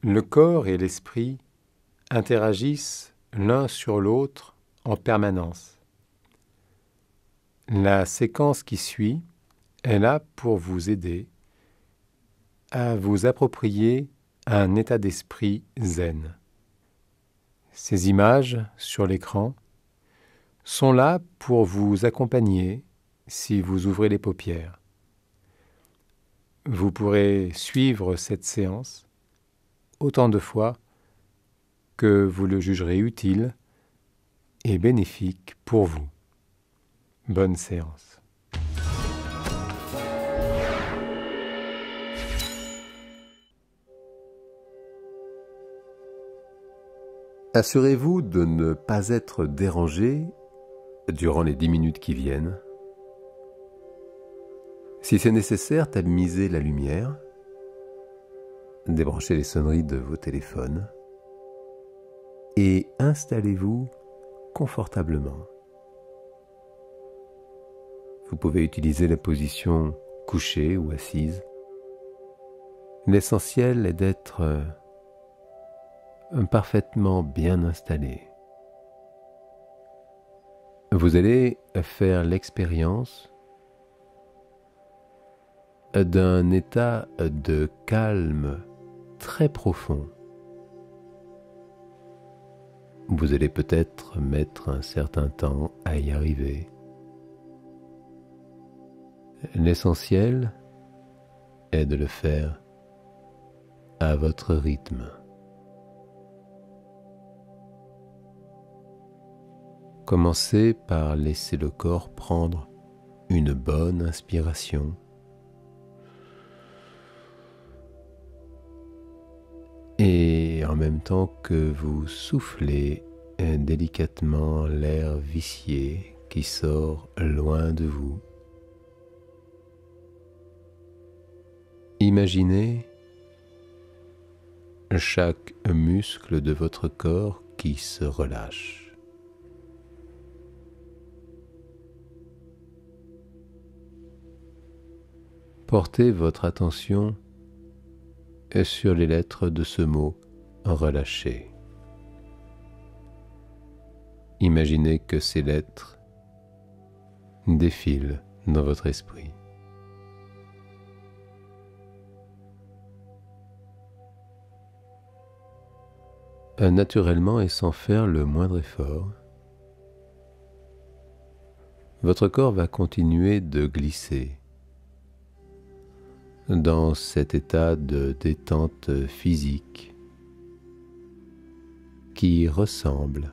Le corps et l'esprit interagissent l'un sur l'autre en permanence. La séquence qui suit est là pour vous aider à vous approprier un état d'esprit zen. Ces images sur l'écran sont là pour vous accompagner si vous ouvrez les paupières. Vous pourrez suivre cette séance autant de fois que vous le jugerez utile et bénéfique pour vous. Bonne séance. Assurez-vous de ne pas être dérangé durant les 10 minutes qui viennent. Si c'est nécessaire, tamisez la lumière, débranchez les sonneries de vos téléphones et installez-vous confortablement. Vous pouvez utiliser la position couchée ou assise. L'essentiel est d'être parfaitement bien installé. Vous allez faire l'expérience d'un état de calme très profond. Vous allez peut-être mettre un certain temps à y arriver. L'essentiel est de le faire à votre rythme. Commencez par laisser le corps prendre une bonne inspiration. Et en même temps que vous soufflez délicatement l'air vicié qui sort loin de vous, imaginez chaque muscle de votre corps qui se relâche. Portez votre attention sur les lettres de ce mot « relâcher ». Imaginez que ces lettres défilent dans votre esprit. Naturellement et sans faire le moindre effort, votre corps va continuer de glisser dans cet état de détente physique qui ressemble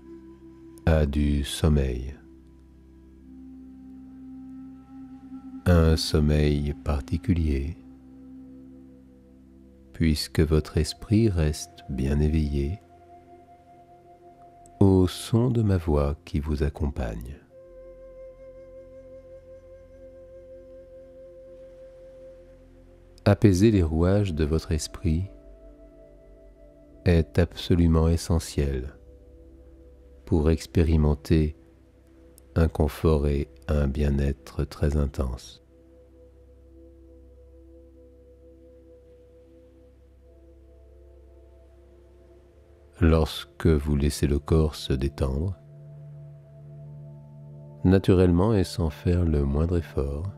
à du sommeil. Un sommeil particulier, puisque votre esprit reste bien éveillé au son de ma voix qui vous accompagne. Apaiser les rouages de votre esprit est absolument essentiel pour expérimenter un confort et un bien-être très intense. Lorsque vous laissez le corps se détendre, naturellement et sans faire le moindre effort,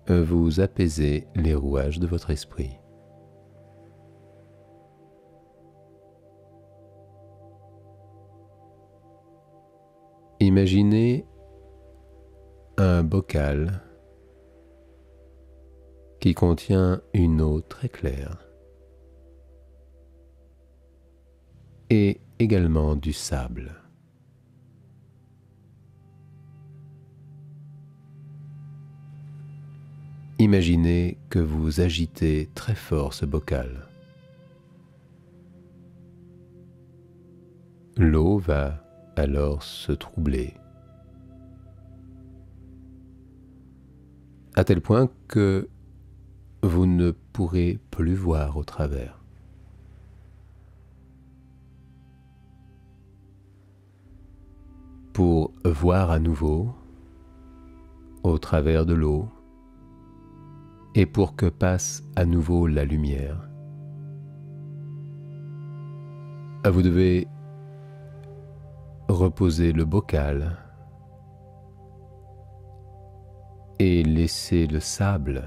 vous apaisez les rouages de votre esprit. Imaginez un bocal qui contient une eau très claire et également du sable. Imaginez que vous agitez très fort ce bocal. L'eau va alors se troubler, à tel point que vous ne pourrez plus voir au travers. Pour voir à nouveau au travers de l'eau et pour que passe à nouveau la lumière, Vous devez reposer le bocal et laisser le sable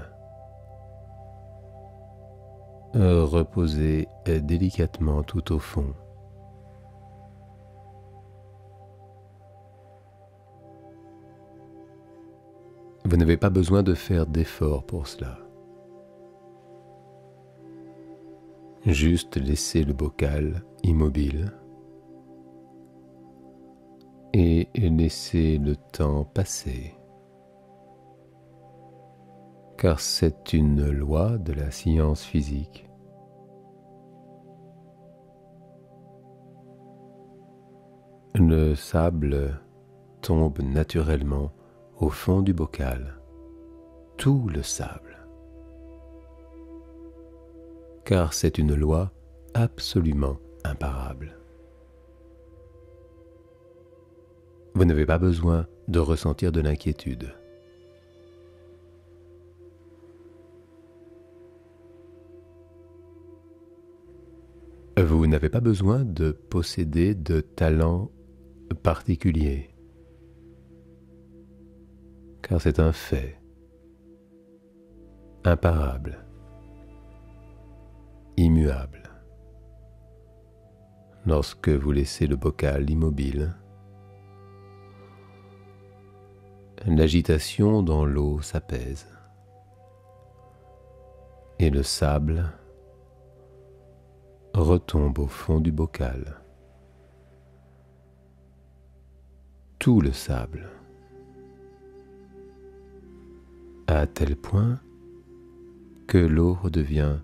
reposer délicatement tout au fond. Vous n'avez pas besoin de faire d'efforts pour cela. Juste laisser le bocal immobile et laisser le temps passer. Car c'est une loi de la science physique. Le sable tombe naturellement au fond du bocal, tout le sable. Car c'est une loi absolument imparable. Vous n'avez pas besoin de ressentir de l'inquiétude. Vous n'avez pas besoin de posséder de talents particuliers, car c'est un fait imparable, immuable. Lorsque vous laissez le bocal immobile, l'agitation dans l'eau s'apaise et le sable retombe au fond du bocal. Tout le sable, à tel point que l'eau redevient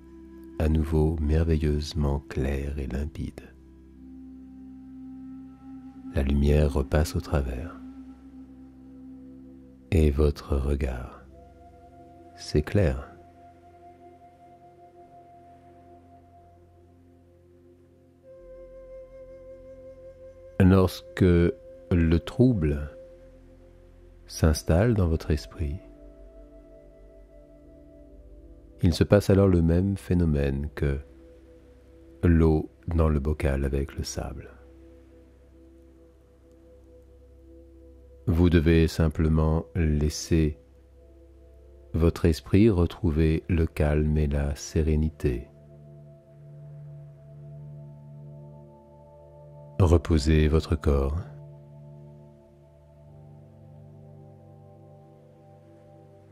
à nouveau merveilleusement claire et limpide. La lumière repasse au travers et votre regard s'éclaire. Lorsque le trouble s'installe dans votre esprit, il se passe alors le même phénomène que l'eau dans le bocal avec le sable. Vous devez simplement laisser votre esprit retrouver le calme et la sérénité. Reposez votre corps.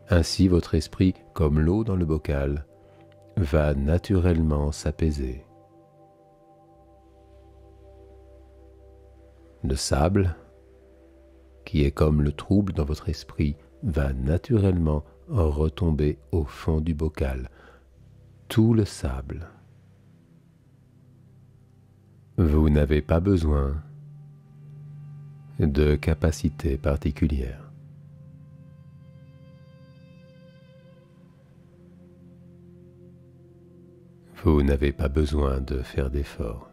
Ainsi, votre esprit, comme l'eau dans le bocal, va naturellement s'apaiser. Le sable, qui est comme le trouble dans votre esprit, va naturellement retomber au fond du bocal. Tout le sable. Vous n'avez pas besoin de capacités particulières. Vous n'avez pas besoin de faire d'efforts.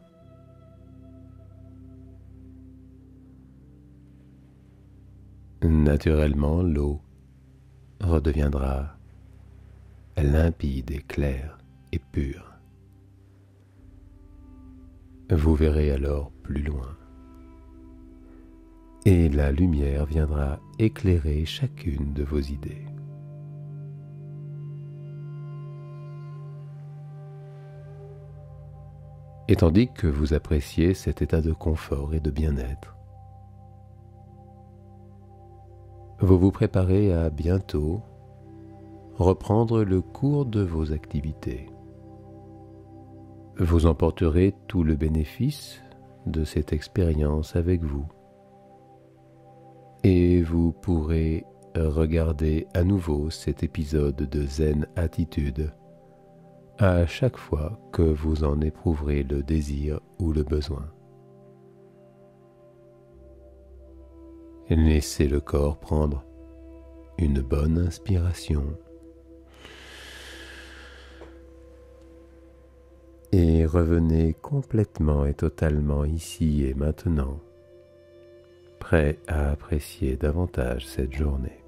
Naturellement, l'eau redeviendra limpide et claire et pure. Vous verrez alors plus loin, et la lumière viendra éclairer chacune de vos idées. Et tandis que vous appréciez cet état de confort et de bien-être, vous vous préparez à bientôt reprendre le cours de vos activités. Vous emporterez tout le bénéfice de cette expérience avec vous. Et vous pourrez regarder à nouveau cet épisode de Zen Attitude à chaque fois que vous en éprouverez le désir ou le besoin. Laissez le corps prendre une bonne inspiration et revenez complètement et totalement ici et maintenant, prêt à apprécier davantage cette journée.